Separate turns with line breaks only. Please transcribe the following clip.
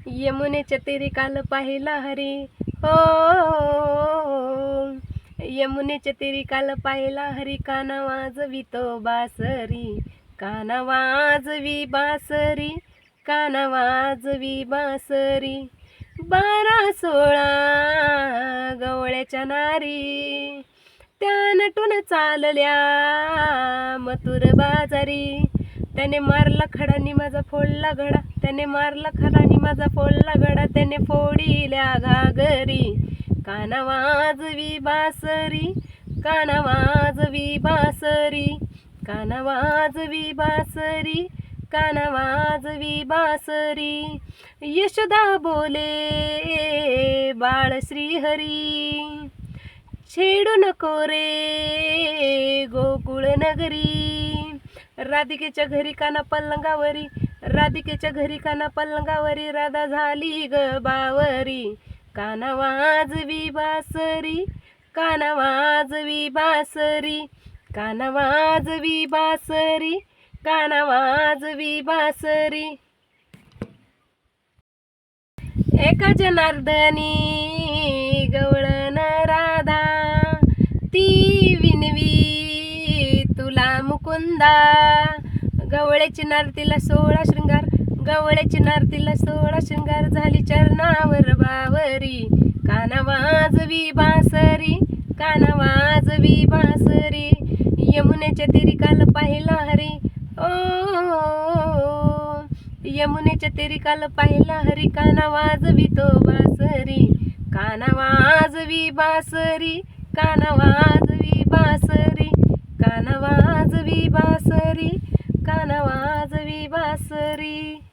यमुनेच्या तीरी काल पाहिला हरी हो, यमुनेच्या तीरी काल पाहिला हरी, काना वाजवितो बासरी, काना वाजवी बासरी, काना वाजवी बासरी. 12-16 गवळ्याच्या नारी, त्या नटून चालल्या मथुर बाजारी. त्याने मारला खडानी माझा फोडला घडा, त्याने मारला खडानी माझा फोडला घडा, त्याने फोडिल्या घागरी. काना वाजवी बासरी, काना वाजवी बासरी, काना वाजवी बासरी, काना वाजवी बासरी. यशोदा बोले बाळ श्रीहरी, छेडू नको रे गोकुळ नगरी. राधिकेच्या घरी काना पलंगावरी, राधिकेच्या घरी काना पलंगावरी, राधा झाली ग बावरी. काना वाजवी बासरी, काना वाजवी बासरी, काना वाजवी बासरी, काना वाजवी बासरी. एका जनार्दनी गवळण राधा, ती विनवी तुला मुकुंदा. गवळ्याची नार तिला 16 शृंगार, गवळ्याची नार तिला 16 शृंगार, झाली चरणावर बावरी. काना वाजवी बासरी, काना वाजवी बासरी. यमुनेच्या तीरी काल पाहिला हरी ओ, यमुनेच्या तीरी काल पाहिला हरी, काना वाजवितो बासरी, काना वाजवी बासरी, काना वाजवी बासरी, काना वाजवी बासरी, काना वाजवी बासरी.